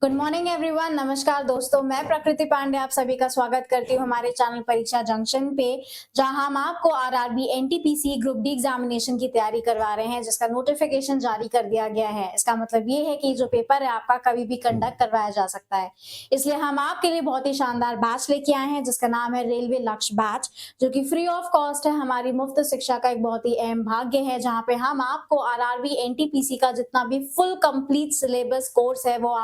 Good morning everyone. नमस्कार दोस्तों, मैं प्रकृति पांडे आप सभी का स्वागत करती हूँ हमारे चैनल परीक्षा जंक्शन पे, जहां हम आपको RRB NTPC group D examination की तैयारी करवा रहे हैं, जिसका नोटिफिकेशन जारी कर दिया गया है। इसका मतलब ये है कि जो पेपर है आपका कभी भी कंडक्ट करवाया जा सकता है। इसलिए हम आपके लिए बहुत ही शानदार बैच लेके आए हैं, जिसका नाम है रेलवे लक्ष्य बैच, जो कि फ्री ऑफ कॉस्ट है। हमारी मुफ्त शिक्षा का एक बहुत ही अहम भाग्य है, जहाँ पे हम आपको आरआरबी एनटीपीसी का जितना भी फुल कंप्लीट सिलेबस कोर्स है वो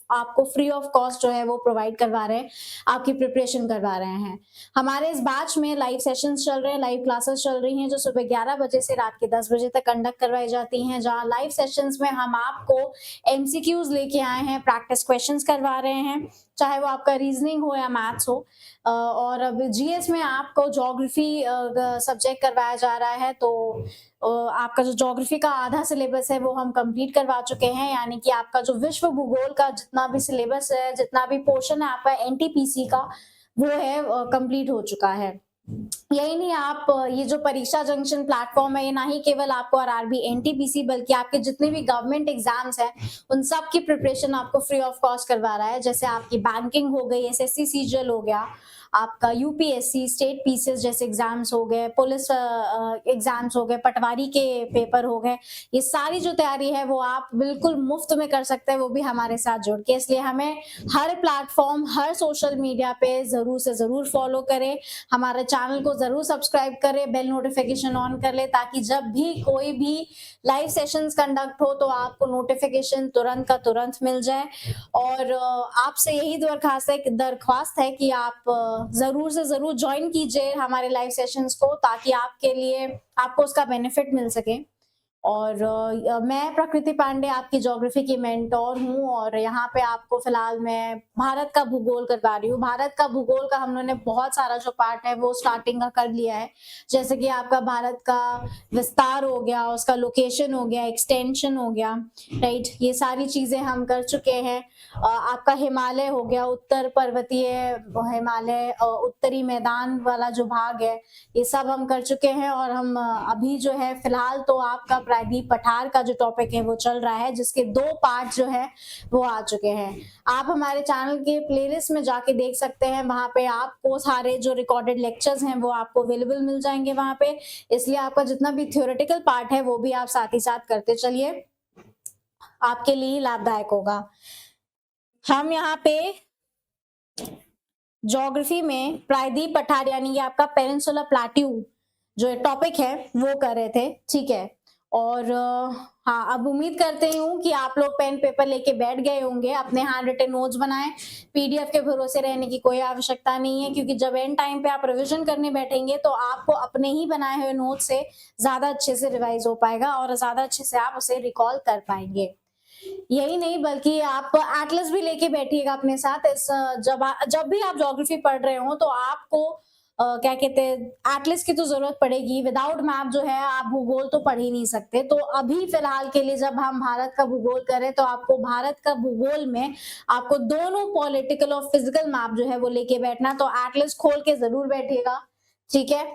आपको फ्री ऑफ कॉस्ट जो है वो प्रोवाइड करवा रहे हैं, आपकी प्रिपरेशन करवा रहे हैं। हमारे इस बैच में लाइव सेशंस चल रहे हैं, लाइव क्लासेस चल रही हैं, जो सुबह 11 बजे से रात के 10 बजे तक कंडक्ट करवाई जाती हैं। जहां लाइव सेशंस में हम आपको एमसीक्यूज लेके आए हैं, प्रैक्टिस क्वेश्चंस करवा रहे हैं, चाहे वो आपका रीजनिंग हो या मैथ्स हो। और अब जीएस में आपको ज्योग्राफी सब्जेक्ट करवाया जा रहा है, तो आपका जो ज्योग्राफी का आधा सिलेबस है वो हम कंप्लीट करवा चुके हैं। यानी कि आपका जो विश्व भूगोल का जितना भी सिलेबस है, जितना भी पोर्शन है आपका एनटीपीसी का, वो है कंप्लीट हो चुका है। यही नहीं, आप ये जो परीक्षा जंक्शन प्लेटफॉर्म है, ये ना ही केवल आपको आरआरबी एनटीपीसी बल्कि आपके जितने भी गवर्नमेंट एग्जाम्स हैं उन सब की प्रिपरेशन आपको फ्री ऑफ कॉस्ट करवा रहा है। जैसे आपकी बैंकिंग हो गई, एसएससी सीजीएल हो गया, आपका यूपीएससी स्टेट पीसीएस जैसे एग्जाम्स हो गए, पुलिस एग्जाम्स हो गए, पटवारी के पेपर हो गए, ये सारी जो तैयारी है वो आप बिल्कुल मुफ्त में कर सकते हैं, वो भी हमारे साथ जुड़ के। इसलिए हमें हर प्लेटफॉर्म, हर सोशल मीडिया पे जरूर से जरूर फॉलो करें, हमारे चैनल को जरूर सब्सक्राइब करें, बेल नोटिफिकेशन ऑन कर ले, ताकि जब भी कोई भी लाइव सेशंस कंडक्ट हो तो आपको नोटिफिकेशन तुरंत का तुरंत मिल जाए। और आपसे यही दरख्वास्त है कि आप जरूर से जरूर ज्वाइन कीजिए हमारे लाइव सेशंस को, ताकि आपके लिए आपको उसका बेनिफिट मिल सके। और मैं प्रकृति पांडे आपकी ज्योग्राफी की मेंटोर हूँ, और यहाँ पे आपको फिलहाल मैं भारत का भूगोल करवा रही हूँ। भारत का भूगोल का हम लोगों ने बहुत सारा जो पार्ट है वो स्टार्टिंग का कर लिया है, जैसे कि आपका भारत का विस्तार हो गया, उसका लोकेशन हो गया, एक्सटेंशन हो गया, राइट, ये सारी चीजें हम कर चुके हैं। आपका हिमालय हो गया, उत्तर पर्वतीय हिमालय, उत्तरी मैदान वाला जो भाग है, ये सब हम कर चुके हैं। और हम अभी जो है फिलहाल तो आपका प्रायद्वीप पठार का जो टॉपिक है वो चल रहा है, जिसके 2 पार्ट जो है वो आ चुके हैं। आप हमारे चैनल के प्लेलिस्ट में जाके देख सकते हैं, वहां पे आपको सारे जो रिकॉर्डेड लेक्चर्स हैं वो आपको अवेलेबल मिल जाएंगे वहां पे। इसलिए आपका जितना भी थ्योरेटिकल पार्ट है वो भी आप साथ ही साथ करते चलिए, आपके लिए लाभदायक होगा। हम यहाँ पे ज्योग्राफी में प्रायद्वीप पठार यानी कि आपका पेनिनसुला प्लेट्यू जो टॉपिक है वो कर रहे थे, ठीक है। और हाँ, अब उम्मीद करते हूँ कि आप लोग पेन पेपर लेके बैठ गए होंगे, अपने हैंड रिटन नोट्स बनाएं। पीडीएफ के भरोसे रहने की कोई आवश्यकता नहीं है, क्योंकि जब एंड टाइम पे आप रिवीजन करने बैठेंगे तो आपको अपने ही बनाए हुए नोट से ज्यादा अच्छे से रिवाइज हो पाएगा और ज्यादा अच्छे से आप उसे रिकॉल कर पाएंगे। यही नहीं, बल्कि आप एटलस भी लेके बैठिएगा अपने साथ। जब भी आप ज्योग्राफी पढ़ रहे हो तो आपको क्या कहते हैं, एटलस की तो जरूरत पड़ेगी। विदाउट मैप जो है आप भूगोल तो पढ़ ही नहीं सकते। तो अभी फिलहाल के लिए जब हम भारत का भूगोल करें तो आपको भारत का भूगोल में आपको दोनों पॉलिटिकल और फिजिकल मैप जो है वो लेके बैठना, तो एटलस खोल के जरूर बैठिएगा, ठीक है।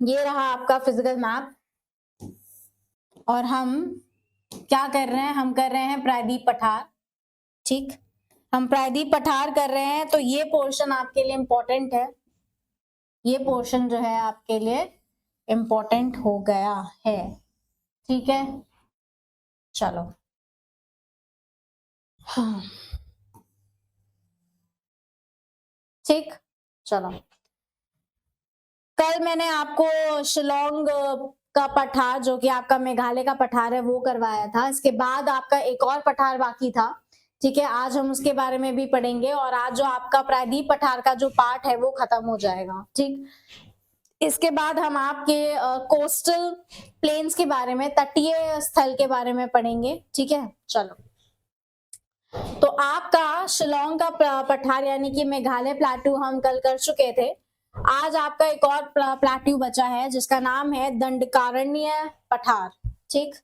ये रहा आपका फिजिकल मैप, और हम क्या कर रहे हैं, हम कर रहे हैं प्रायद्वीप पठार, ठीक। हम प्रायद्वीप पठार कर रहे हैं, तो ये पोर्शन आपके लिए इंपॉर्टेंट है, ये पोर्शन जो है आपके लिए इंपॉर्टेंट हो गया है, ठीक है। चलो, हाँ, ठीक, चलो। कल मैंने आपको शिलोंग का पठार, जो कि आपका मेघालय का पठार है, वो करवाया था। इसके बाद आपका एक और पठार बाकी था, ठीक है। आज हम उसके बारे में भी पढ़ेंगे, और आज जो आपका प्रायद्वीप पठार का जो पार्ट है वो खत्म हो जाएगा, ठीक। इसके बाद हम आपके कोस्टल प्लेन्स के बारे में, तटीय स्थल के बारे में पढ़ेंगे, ठीक है। चलो, तो आपका शिलोंग का पठार यानी कि मेघालय प्लेट्यू हम कल कर चुके थे। आज आपका एक और प्लेट्यू बचा है, जिसका नाम है दंडकारण्य पठार, ठीक।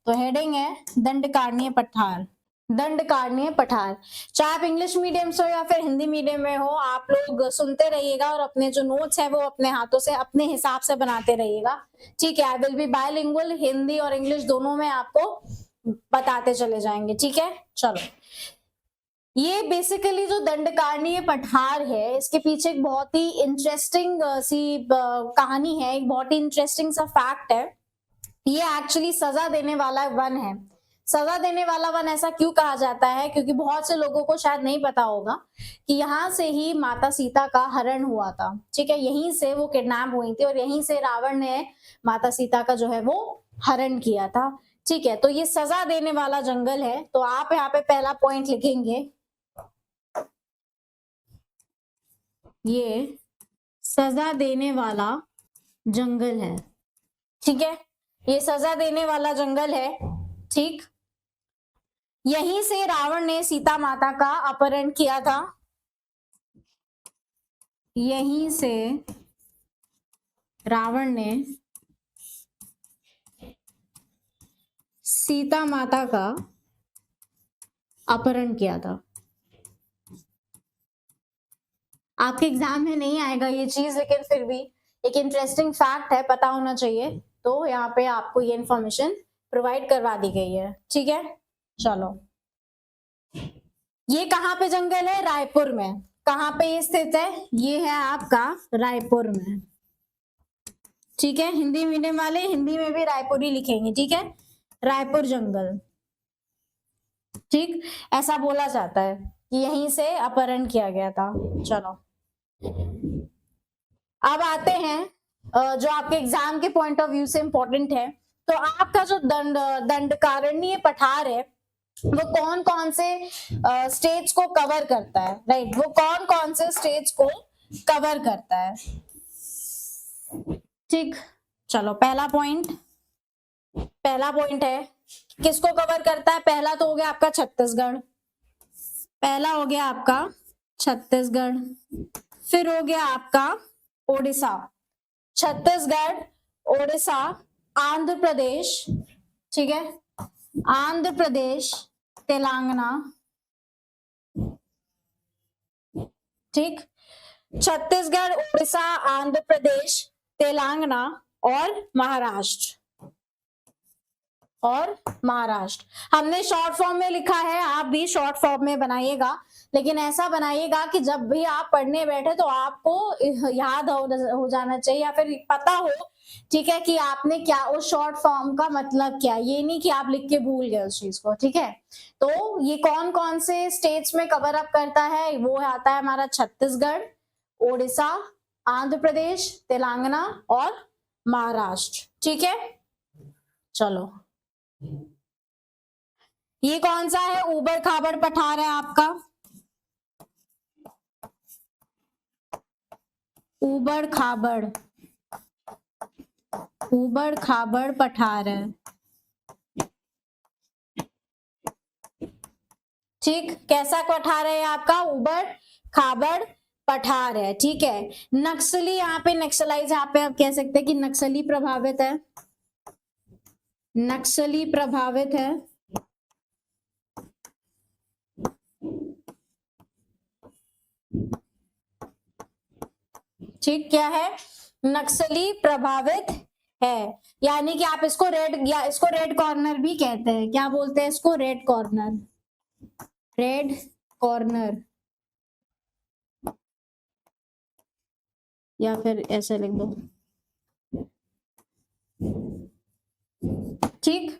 तो हेडिंग है दंडकारण्य पठार। दंडकारण्य पठार, चाहे आप इंग्लिश मीडियम से हो या फिर हिंदी मीडियम में हो, आप लोग सुनते रहिएगा और अपने जो नोट्स है वो अपने हाथों से अपने हिसाब से बनाते रहिएगा, ठीक है। I will be bilingual, Hindi और इंग्लिश दोनों में आपको बताते चले जाएंगे, ठीक है। चलो, ये बेसिकली जो दंडकारण्य पठार है, इसके पीछे एक बहुत ही इंटरेस्टिंग सी कहानी है, एक बहुत ही इंटरेस्टिंग सा फैक्ट है। ये एक्चुअली सजा देने वाला वन है। सजा देने वाला वन ऐसा क्यों कहा जाता है? क्योंकि बहुत से लोगों को शायद नहीं पता होगा कि यहाँ से ही माता सीता का हरण हुआ था। ठीक है, यहीं से वो किडनैप हुई थी और यहीं से रावण ने माता सीता का जो है वो हरण किया था। ठीक है, तो ये सजा देने वाला जंगल है। तो आप यहाँ पे पहला पॉइंट लिखेंगे, ये सजा देने वाला जंगल है। ठीक है, ये सजा देने वाला जंगल है। ठीक, यहीं से रावण ने सीता माता का अपहरण किया था। यहीं से रावण ने सीता माता का अपहरण किया था। आपके एग्जाम में नहीं आएगा ये चीज, लेकिन फिर भी एक इंटरेस्टिंग फैक्ट है, पता होना चाहिए। तो यहाँ पे आपको ये इंफॉर्मेशन प्रोवाइड करवा दी गई है। ठीक है, चलो, ये कहाँ पे जंगल है? रायपुर में। कहाँ पे ये स्थित है? ये है आपका रायपुर में। ठीक है, हिंदी मीडियम वाले हिंदी में भी रायपुर ही लिखेंगे। ठीक है, रायपुर जंगल। ठीक, ऐसा बोला जाता है कि यहीं से अपहरण किया गया था। चलो, अब आते हैं जो आपके एग्जाम के पॉइंट ऑफ व्यू से इंपॉर्टेंट है। तो आपका जो दंडकारण्य पठार है, वो कौन कौन से स्टेट्स को कवर करता है? राइट, वो कौन कौन से स्टेट्स को कवर करता है? ठीक, चलो, पहला पॉइंट है, किसको कवर करता है? पहला तो हो गया आपका छत्तीसगढ़। पहला हो गया आपका छत्तीसगढ़। फिर हो गया आपका ओडिशा। छत्तीसगढ़, ओडिशा, आंध्र प्रदेश। ठीक है, आंध्र प्रदेश, तेलंगाना। ठीक, छत्तीसगढ़, उड़ीसा, आंध्र प्रदेश, तेलंगाना और महाराष्ट्र। हमने शॉर्ट फॉर्म में लिखा है, आप भी शॉर्ट फॉर्म में बनाइएगा, लेकिन ऐसा बनाइएगा कि जब भी आप पढ़ने बैठे तो आपको याद हो जाना चाहिए या फिर पता हो, ठीक है, कि आपने क्या उस शॉर्ट फॉर्म का मतलब क्या, ये नहीं कि आप लिख के भूल गए उस चीज को। ठीक है, तो ये कौन कौन से स्टेट्स में कवर अप करता है? वो आता है हमारा छत्तीसगढ़, ओडिशा, आंध्र प्रदेश, तेलंगाना और महाराष्ट्र। ठीक है, चलो, ये कौन सा है? ऊबड़ खाबड़ पठार है आपका। ऊबड़ खाबड़ पठार है। ठीक, कैसा पठार है आपका? ऊबड़ खाबड़ पठार है। ठीक है, नक्सली, यहाँ पे नक्सलाइज, यहाँ पे आप कह सकते हैं कि नक्सली प्रभावित है। नक्सली प्रभावित है। ठीक, क्या है? नक्सली प्रभावित है, यानी कि आप इसको रेड या इसको रेड कॉर्नर भी कहते हैं। क्या बोलते हैं इसको? Red corner. रेड कॉर्नर, या फिर ऐसे लिख दो। ठीक,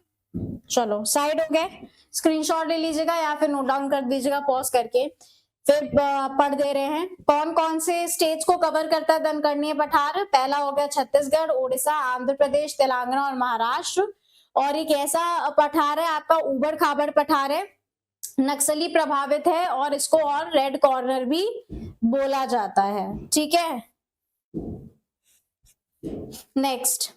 चलो, साइड हो गए, स्क्रीनशॉट ले लीजिएगा या फिर नोट डाउन कर दीजिएगा पॉज करके। फिर पढ़ दे रहे हैं, कौन कौन से स्टेट्स को कवर करता है दंडकारण्य पठार? पहला हो गया छत्तीसगढ़, उड़ीसा, आंध्र प्रदेश, तेलंगाना और महाराष्ट्र। और एक ऐसा पठार है आपका ऊबड़ खाबड़ पठार है, नक्सली प्रभावित है और इसको और रेड कॉर्नर भी बोला जाता है। ठीक है, नेक्स्ट,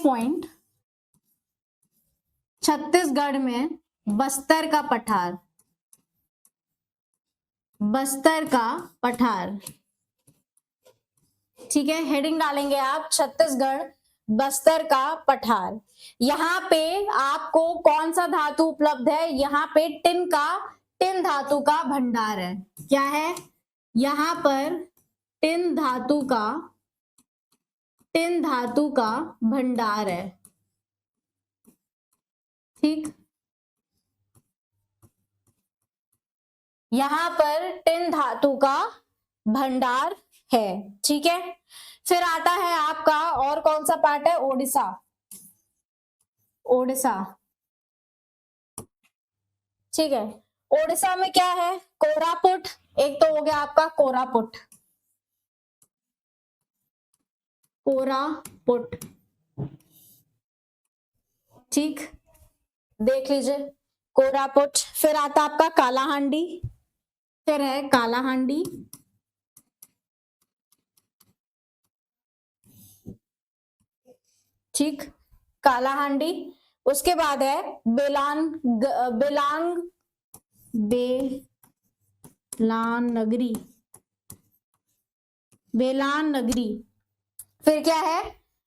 पॉइंट, छत्तीसगढ़ में बस्तर का पठार। बस्तर का पठार। ठीक है, हेडिंग डालेंगे आप, छत्तीसगढ़ बस्तर का पठार। यहाँ पे आपको कौन सा धातु उपलब्ध है? यहाँ पे टिन धातु का भंडार है। क्या है? यहाँ पर टिन धातु का टिन धातु का भंडार है। ठीक, यहां पर टिन धातु का भंडार है। ठीक है, फिर आता है आपका और कौन सा पार्ट है, ओडिशा। ओडिशा, ठीक है, ओडिशा में क्या है, कोरापुट। एक तो हो गया आपका कोरापुट, कोरापुट, ठीक, देख लीजिए कोरापुट। फिर आता आपका कालाहांडी, फिर है कालाहांडी, ठीक, कालाहांडी। उसके बाद है बेलांग बेलान नगरी, बेलान नगरी। फिर क्या है,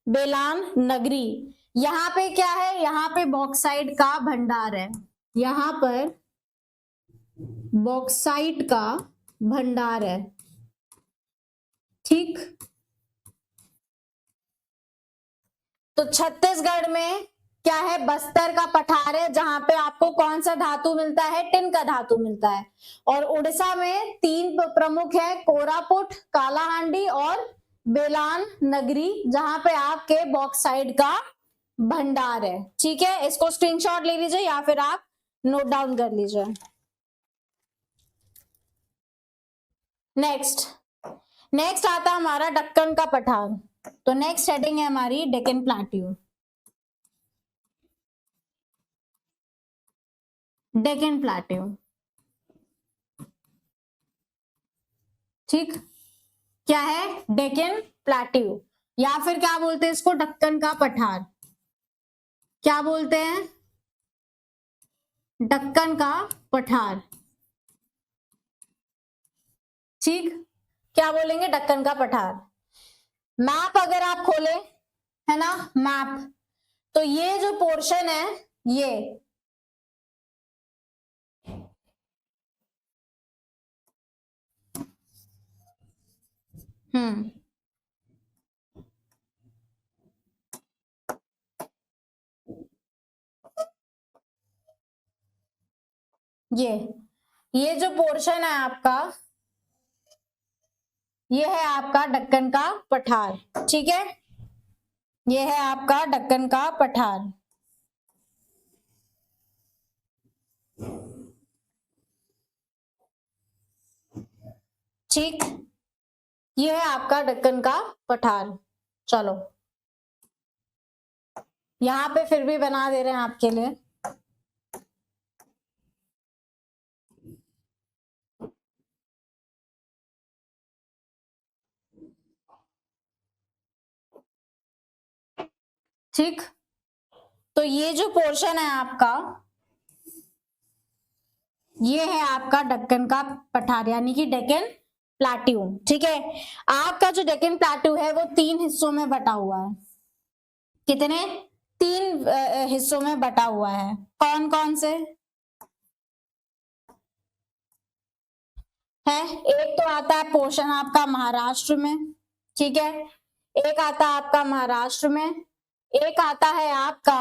बेलान नगरी। यहां पे क्या है, यहां पे बॉक्साइट का भंडार है। यहां पर बॉक्साइट का भंडार है। ठीक, तो छत्तीसगढ़ में क्या है, बस्तर का पठार है, जहां पे आपको कौन सा धातु मिलता है, टिन का धातु मिलता है। और उड़ीसा में तीन प्रमुख है, कोरापुट, कालाहांडी और बेलान नगरी, जहां पे आपके बॉक्साइट का भंडार है। ठीक है, इसको स्क्रीनशॉट ले लीजिए या फिर आप नोट डाउन कर लीजिए। नेक्स्ट आता हमारा दक्कन का पठार। तो नेक्स्ट हेडिंग है हमारी डेक्कन प्लेट्यू। डेक्कन प्लेट्यू, ठीक, क्या है, डेक्कन प्लेट्यू, या फिर क्या बोलते हैं इसको, दक्कन का पठार। क्या बोलते हैं, दक्कन का पठार। ठीक, क्या बोलेंगे, दक्कन का पठार। मैप अगर आप खोले, है ना, मैप, तो ये जो पोर्शन है, ये ये जो पोर्शन है आपका, ये है आपका दक्कन का पठार। ठीक है, ये है आपका दक्कन का पठार। ठीक, ये है आपका दक्कन का पठार। चलो, यहां पे फिर भी बना दे रहे हैं आपके लिए। ठीक, तो ये जो पोर्शन है आपका, ये है आपका दक्कन का पठार, यानी कि डेक्कन प्लेट्यू। ठीक है, आपका जो डेक्कन प्लेट्यू है वो 3 हिस्सों में बटा हुआ है। कितने, 3 हिस्सों में बटा हुआ है। कौन कौन से है, एक तो आता है पोर्शन आपका महाराष्ट्र में। ठीक है, एक आता है आपका महाराष्ट्र में, एक आता है आपका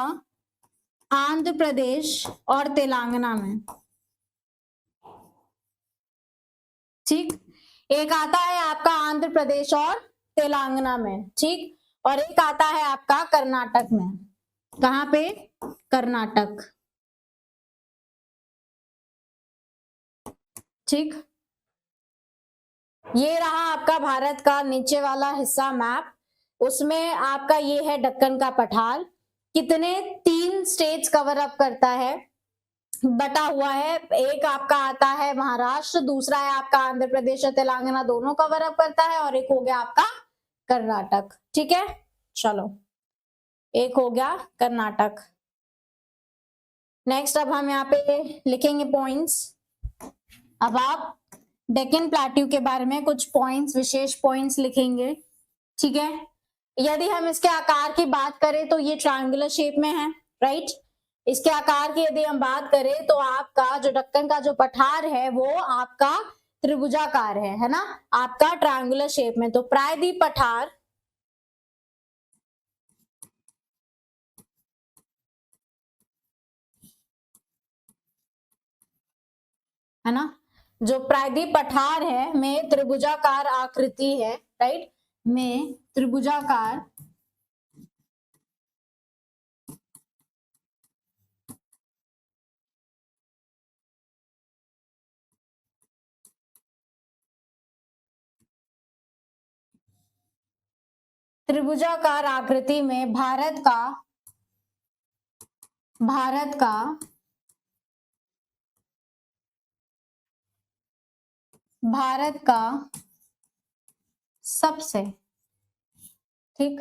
आंध्र प्रदेश और तेलंगाना में। ठीक, एक आता है आपका आंध्र प्रदेश और तेलंगाना में। ठीक, और एक आता है आपका कर्नाटक में। कहां पे, कर्नाटक। ठीक, ये रहा आपका भारत का नीचे वाला हिस्सा मैप, उसमें आपका ये है दक्कन का पठार। कितने, 3 स्टेट्स कवर अप करता है, बटा हुआ है। एक आपका आता है महाराष्ट्र, दूसरा है आपका आंध्र प्रदेश और तेलंगाना, दोनों कवर अप करता है, और एक हो गया आपका कर्नाटक। ठीक है, चलो, एक हो गया कर्नाटक। नेक्स्ट अब हम यहाँ पे लिखेंगे पॉइंट्स। अब आप डेक्कन प्लेट्यू के बारे में कुछ पॉइंट्स, विशेष पॉइंट्स लिखेंगे। ठीक है, यदि हम इसके आकार की बात करें तो ये ट्रायंगुलर शेप में है, राइट। इसके आकार की यदि हम बात करें तो आपका जो दक्कन का जो पठार है वो आपका त्रिभुजाकार है ना, आपका ट्रायंगुलर शेप में। तो प्रायद्वीप पठार है ना। जो प्रायद्वीप पठार है में त्रिभुजाकार आकृति है, राइट, में त्रिभुजाकार त्रिभुजाकार आकृति में भारत का सबसे, ठीक,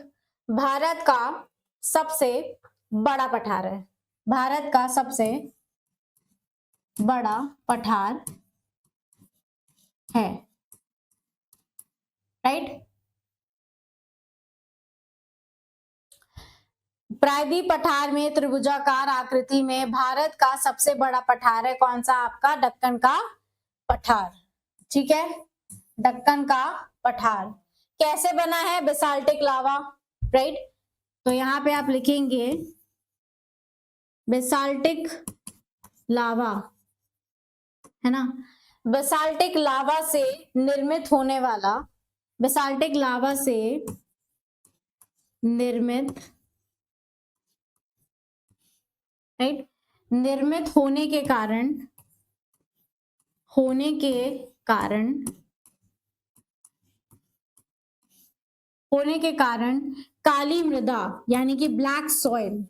भारत का सबसे बड़ा पठार है, भारत का सबसे बड़ा पठार है, राइट। प्रायद्वीप पठार में त्रिभुजाकार आकृति में भारत का सबसे बड़ा पठार है कौन सा? आपका दक्कन का पठार, ठीक है, दक्कन का पठार। कैसे बना है? Basaltic lava, right. तो यहां पे आप लिखेंगे बेसाल्टिक लावा, है ना। बेसाल्टिक लावा से निर्मित होने वाला, बेसाल्टिक लावा से निर्मित, राइट, निर्मित होने के कारण काली मृदा यानी कि ब्लैक सॉइल,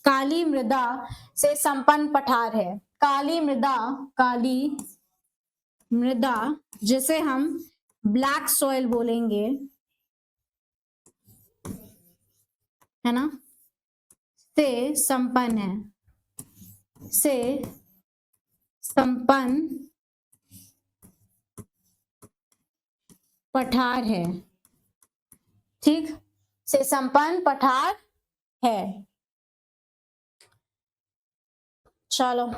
काली मृदा से संपन्न पठार है। काली मृदा जिसे हम ब्लैक सॉइल बोलेंगे, है ना, से संपन्न पठार है, ठीक, से संपन्न पठार है। चलो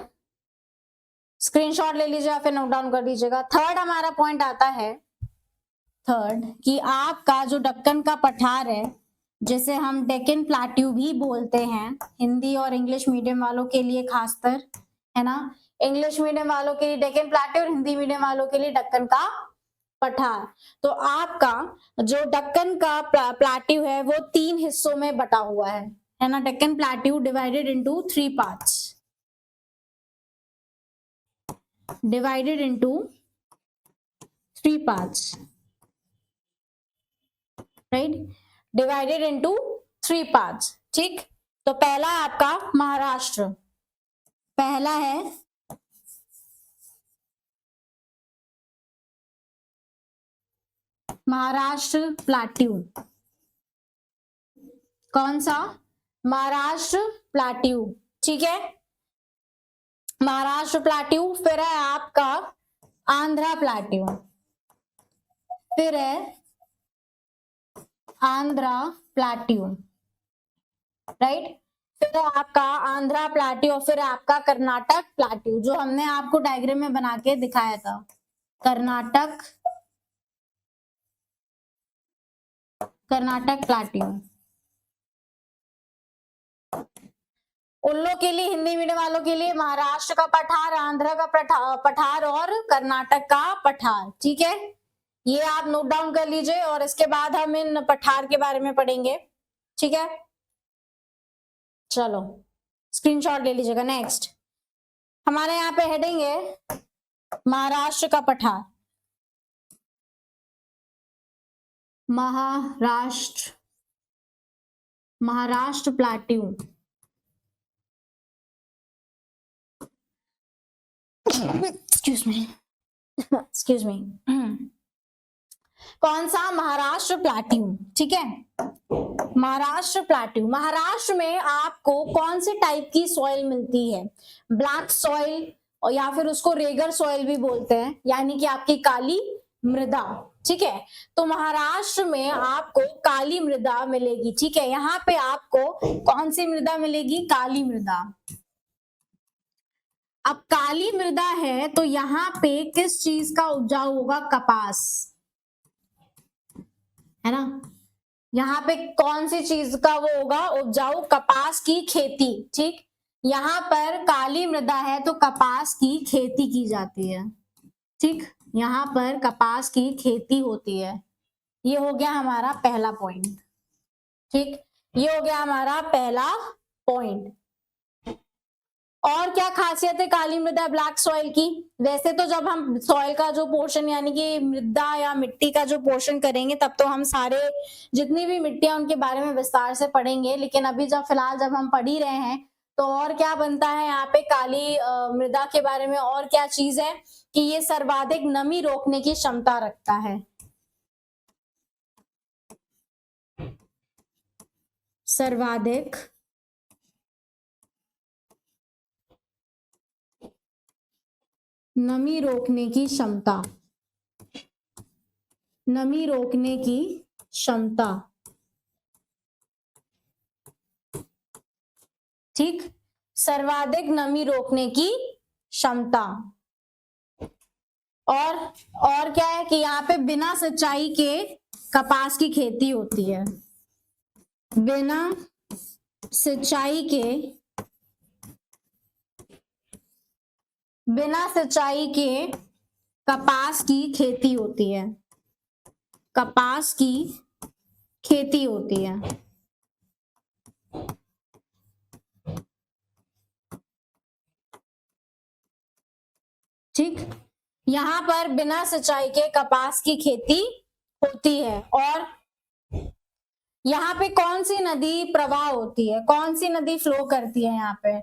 स्क्रीनशॉट ले लीजिए या फिर नोट डाउन कर लीजिएगा। थर्ड हमारा पॉइंट आता है, थर्ड, कि आपका जो दक्कन का पठार है जिसे हम डेक्कन प्लेट्यू भी बोलते हैं, हिंदी और इंग्लिश मीडियम वालों के लिए खासकर, है ना, इंग्लिश मीडियम वालों के लिए डेक्कन प्लेट्यू और हिंदी मीडियम वालों के लिए दक्कन का पठार। तो आपका जो दक्कन का प्लेट्यू है वो 3 हिस्सों में बटा हुआ है ना। Deccan plateau divided into 3 parts, divided into 3 parts, right, divided into 3 parts, ठीक। तो पहला आपका महाराष्ट्र, पहला है महाराष्ट्र प्लेट्यू, कौन सा? महाराष्ट्र प्लेट्यू, ठीक है, महाराष्ट्र प्लेट्यू। फिर है आपका आंध्रा प्लेट्यू, फिर है आंध्रा प्लेट्यू, राइट, फिर है आपका आंध्रा प्लेट्यू और फिर है आपका कर्नाटक प्लेट्यू, जो हमने आपको डायग्राम में बना के दिखाया था, कर्नाटक प्लेट्यू। उन लोग के लिए, हिंदी मीडियम वालों के लिए महाराष्ट्र का पठार, आंध्र का पठार और कर्नाटक का पठार, ठीक है। ये आप नोट डाउन कर लीजिए और इसके बाद हम इन पठार के बारे में पढ़ेंगे, ठीक है। चलो स्क्रीनशॉट ले लीजिएगा। नेक्स्ट हमारे यहाँ पे हेडिंग है महाराष्ट्र का पठार, महाराष्ट्र प्लेट्यू, excuse me कौन सा? महाराष्ट्र प्लेट्यू, ठीक है, महाराष्ट्र प्लेट्यू। महाराष्ट्र में आपको कौन से टाइप की सॉइल मिलती है? ब्लैक सॉइल, और या फिर उसको रेगर सॉइल भी बोलते हैं, यानी कि आपकी काली मृदा, ठीक है। तो महाराष्ट्र में आपको काली मृदा मिलेगी, ठीक है। यहाँ पे आपको कौन सी मृदा मिलेगी? काली मृदा। अब काली मृदा है तो यहाँ पे किस चीज का उपजाऊ होगा? कपास, है ना। यहाँ पे कौन सी चीज का वो होगा उपजाऊ? कपास की खेती, ठीक। यहाँ पर काली मृदा है तो कपास की खेती की जाती है, ठीक, यहाँ पर कपास की खेती होती है। ये हो गया हमारा पहला पॉइंट। ठीक, ये हो गया हमारा पहला पॉइंट। और क्या खासियत है काली मृदा ब्लैक सॉइल की? वैसे तो जब हम सॉइल का जो पोर्शन यानी कि मृदा या मिट्टी का जो पोर्शन करेंगे तब तो हम सारे जितनी भी मिट्टियां उनके बारे में विस्तार से पढ़ेंगे, लेकिन अभी जब फिलहाल जब हम पढ़ ही रहे हैं तो और क्या बनता है यहाँ पे काली मृदा के बारे में और क्या चीज है कि ये सर्वाधिक नमी रोकने की क्षमता रखता है। सर्वाधिक नमी रोकने की क्षमता, नमी रोकने की क्षमता। ठीक, सर्वाधिक नमी रोकने की क्षमता। और क्या है कि यहाँ पे बिना सिंचाई के कपास की खेती होती है। बिना सिंचाई के कपास की खेती होती है। कपास की खेती होती है। ठीक, यहां पर बिना सिंचाई के कपास की खेती होती है। और यहाँ पे कौन सी नदी प्रवाह होती है, कौन सी नदी फ्लो करती है यहाँ पे?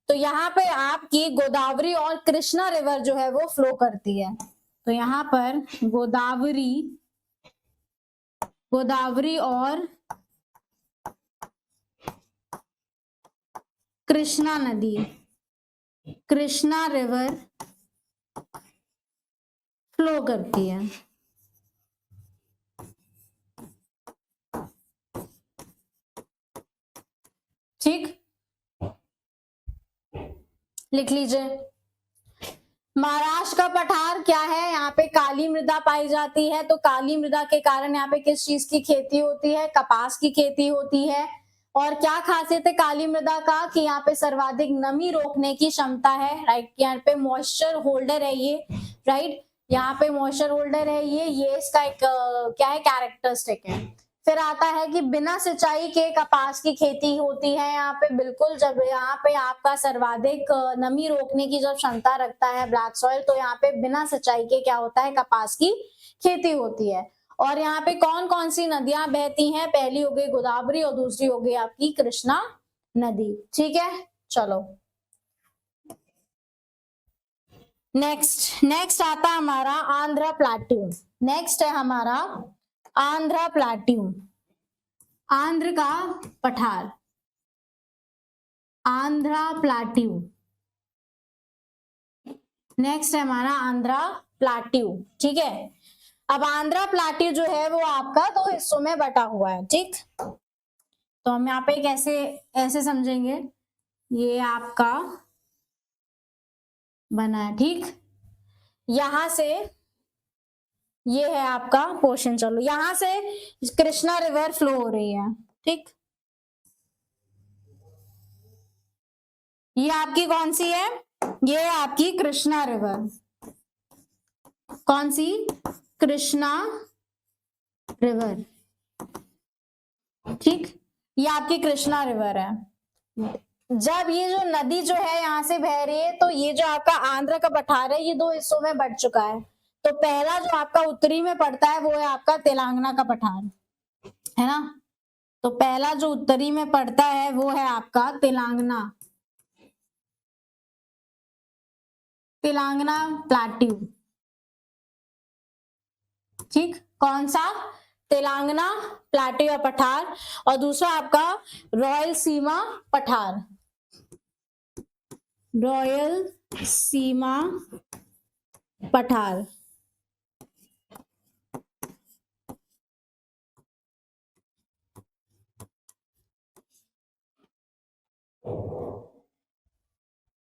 तो यहाँ पे आपकी गोदावरी और कृष्णा रिवर जो है वो फ्लो करती है। तो यहाँ पर गोदावरी और कृष्णा नदी, कृष्णा रिवर फ्लो करती है। ठीक, लिख लीजिए। महाराष्ट्र का पठार क्या है? यहाँ पे काली मृदा पाई जाती है। तो काली मृदा के कारण यहाँ पे किस चीज की खेती होती है? कपास की खेती होती है। और क्या खासियत है काली मृदा का कि यहाँ पे सर्वाधिक नमी रोकने की क्षमता है। राइट, यहाँ पे मॉइस्चर होल्डर है ये। राइट, यहाँ पे मॉइस्चर होल्डर है ये इसका एक क्या है, कैरेक्टरिस्टिक है। फिर आता है कि बिना सिंचाई के कपास की खेती होती है। यहाँ पे बिल्कुल जब यहाँ पे आपका सर्वाधिक नमी रोकने की जब क्षमता रखता है ब्लैक सॉइल, तो यहाँ पे बिना सिंचाई के क्या होता है, कपास की खेती होती है। और यहाँ पे कौन कौन सी नदियां बहती हैं? पहली हो गई गोदावरी और दूसरी हो गई आपकी कृष्णा नदी। ठीक है, चलो नेक्स्ट आता हमारा आंध्र प्लेट्यू। नेक्स्ट है हमारा आंध्र प्लेट्यू, आंध्र का पठार, आंध्र प्लेट्यू। नेक्स्ट है हमारा आंध्र प्लेट्यू। ठीक है, अब आंध्र प्लेट्यू जो है वो आपका दो हिस्सों में बटा हुआ है। ठीक, तो हम यहाँ पे कैसे ऐसे समझेंगे, ये आपका बना है। ठीक, यहां से ये है आपका पोर्शन। चलो यहां से कृष्णा रिवर फ्लो हो रही है। ठीक, ये आपकी कौन सी है? ये आपकी कृष्णा रिवर। कौन सी? कृष्णा रिवर। ठीक, ये आपकी कृष्णा रिवर है। जब ये जो नदी जो है यहाँ से बह रही है तो ये जो आपका आंध्र का पठार है ये दो हिस्सों में बट चुका है। तो पहला जो आपका उत्तरी में पड़ता है वो है आपका तेलंगाना का पठार, है ना? तो पहला जो उत्तरी में पड़ता है वो है आपका तेलंगाना प्लेट्यू। ठीक, कौन सा? तेलंगाना प्लेट्यू या पठार। और दूसरा आपका रॉयल सीमा पठार, रॉयल सीमा पठार।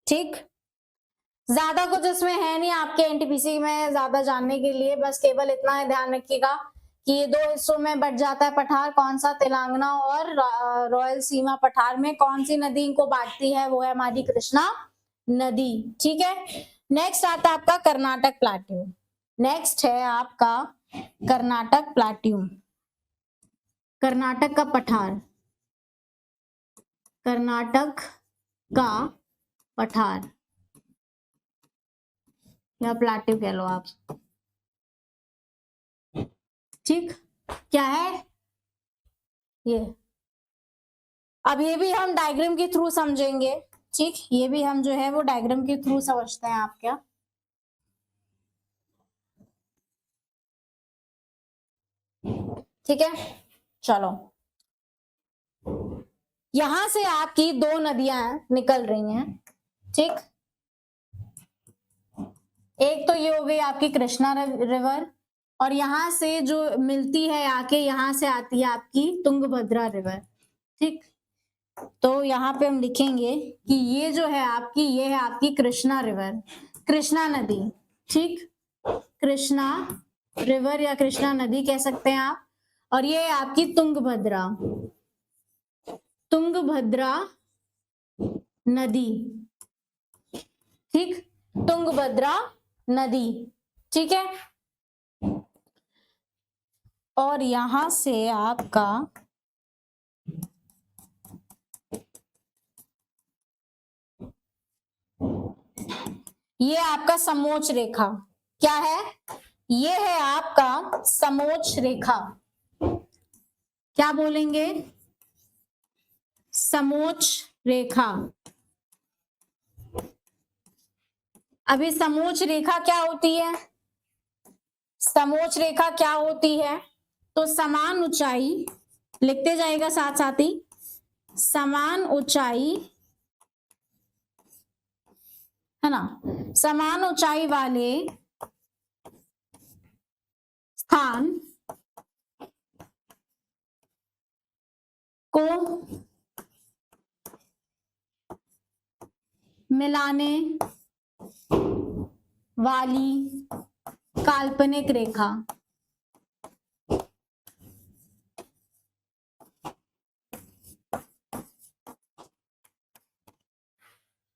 ठीक, ज्यादा कुछ इसमें है नहीं आपके एनटीपीसी में ज्यादा जानने के लिए, बस केवल इतना ध्यान रखिएगा कि ये दो हिस्सों में बट जाता है पठार। कौन सा? तेलंगाना और रॉयल सीमा पठार में कौन सी नदी इनको बांटती है? वो है हमारी कृष्णा नदी। ठीक है, नेक्स्ट आता है आपका कर्नाटक प्लाट्यू। नेक्स्ट है आपका कर्नाटक प्लाट्यू, कर्नाटक का पठार, कर्नाटक का पठार या प्लाट्यू कह लो आप, ठीक। क्या है ये, अब ये भी हम डायग्राम के थ्रू समझेंगे, ठीक। ये भी हम जो है वो डायग्राम के थ्रू समझते हैं आप क्या। ठीक है, चलो। यहां से आपकी दो नदियां निकल रही हैं, ठीक। एक तो ये हो गई आपकी कृष्णा रिवर, और यहां से जो मिलती है आके यहां से आती है आपकी तुंगभद्रा रिवर, ठीक। तो यहाँ पे हम लिखेंगे कि ये जो है आपकी, ये है आपकी कृष्णा रिवर, कृष्णा नदी, ठीक। कृष्णा रिवर या कृष्णा नदी कह सकते हैं आप। और ये है आपकी तुंगभद्रा, तुंगभद्रा नदी, ठीक। तुंगभद्रा नदी, ठीक है। और यहां से आपका ये आपका समोच्च रेखा, क्या है, ये है आपका समोच्च रेखा। क्या बोलेंगे, समोच्च रेखा। अभी समोच्च रेखा क्या होती है, समोच्च रेखा क्या होती है, तो समान ऊंचाई, लिखते जाएगा साथ साथ ही, समान ऊंचाई है ना, समान ऊंचाई वाले स्थान को मिलाने वाली काल्पनिक रेखा,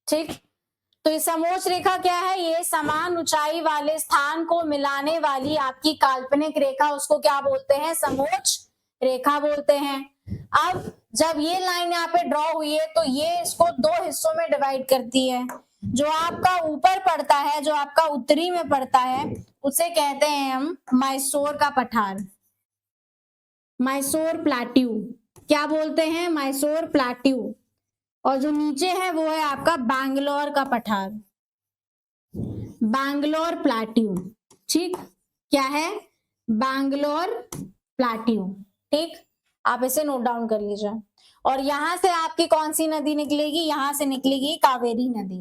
ठीक। तो ये समोच्च रेखा क्या है, ये समान ऊंचाई वाले स्थान को मिलाने वाली आपकी काल्पनिक रेखा, उसको क्या बोलते हैं, समोच्च रेखा बोलते हैं। अब जब ये लाइन यहाँ पे ड्रॉ हुई है तो ये इसको दो हिस्सों में डिवाइड करती है। जो आपका ऊपर पड़ता है, जो आपका उत्तरी में पड़ता है, उसे कहते हैं हम मैसूर का पठार, मैसूर प्लाट्यू। क्या बोलते हैं, मैसूर प्लाट्यू। और जो नीचे है वो है आपका बैंगलोर का पठार, बैंगलोर प्लाट्यू, ठीक। क्या है, बैंगलोर प्लाट्यू, ठीक। आप इसे नोट डाउन कर लीजिए। और यहां से आपकी कौन सी नदी निकलेगी, यहां से निकलेगी कावेरी नदी।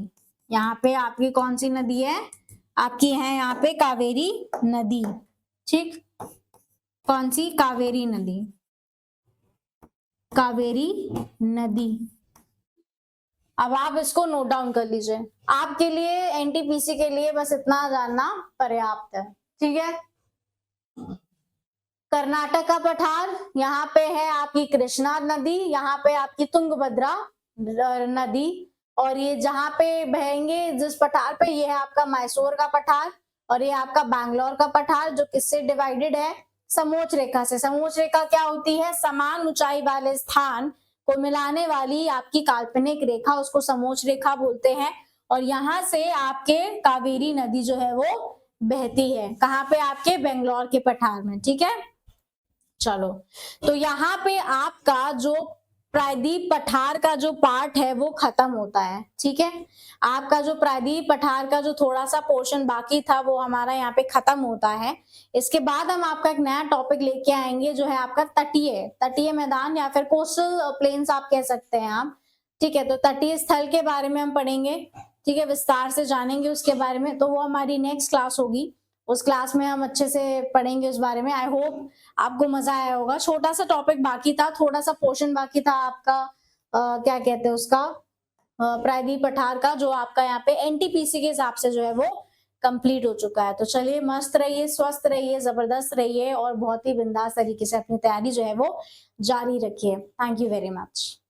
यहाँ पे आपकी कौन सी नदी है, आपकी है यहाँ पे कावेरी नदी, ठीक। कौन सी, कावेरी नदी, कावेरी नदी। अब आप इसको नोट डाउन कर लीजिए, आपके लिए एनटीपीसी के लिए बस इतना जानना पर्याप्त है, ठीक है। कर्नाटक का पठार, यहाँ पे है आपकी कृष्णा नदी, यहाँ पे आपकी तुंगभद्रा नदी, और ये जहाँ पे बहेंगे जिस पठार पे, ये है आपका मैसूर का पठार, और ये आपका बैंगलोर का पठार, जो किससे डिवाइडेड है, समोच्च रेखा से। समोच्च रेखा क्या होती है, समान ऊंचाई वाले स्थान को मिलाने वाली आपकी काल्पनिक रेखा, उसको समोच्च रेखा बोलते हैं। और यहाँ से आपके कावेरी नदी जो है वो बहती है, कहाँ पे, आपके बेंगलोर के पठार में, ठीक है। चलो, तो यहाँ पे आपका जो प्रायद्वीप पठार का जो पार्ट है वो खत्म होता है, ठीक है। आपका जो प्रायद्वीप पठार का जो थोड़ा सा पोर्शन बाकी था वो हमारा यहाँ पे खत्म होता है। इसके बाद हम आपका एक नया टॉपिक लेके आएंगे, जो है आपका तटीय मैदान या फिर कोस्टल प्लेन्स आप कह सकते हैं आप, ठीक है। तो तटीय स्थल के बारे में हम पढ़ेंगे, ठीक है, विस्तार से जानेंगे उसके बारे में। तो वो हमारी नेक्स्ट क्लास होगी, उस क्लास में हम अच्छे से पढ़ेंगे उस बारे में। आई होप आपको मजा आया होगा। छोटा सा टॉपिक बाकी था, थोड़ा सा पोर्शन बाकी था आपका, क्या कहते हैं उसका, प्रायद्वीप पठार का, जो आपका यहाँ पे एनटीपीसी के हिसाब से जो है वो कंप्लीट हो चुका है। तो चलिए, मस्त रहिए, स्वस्थ रहिए, जबरदस्त रहिए, और बहुत ही बिंदास तरीके से अपनी तैयारी जो है वो जारी रखिए। Thank you very much.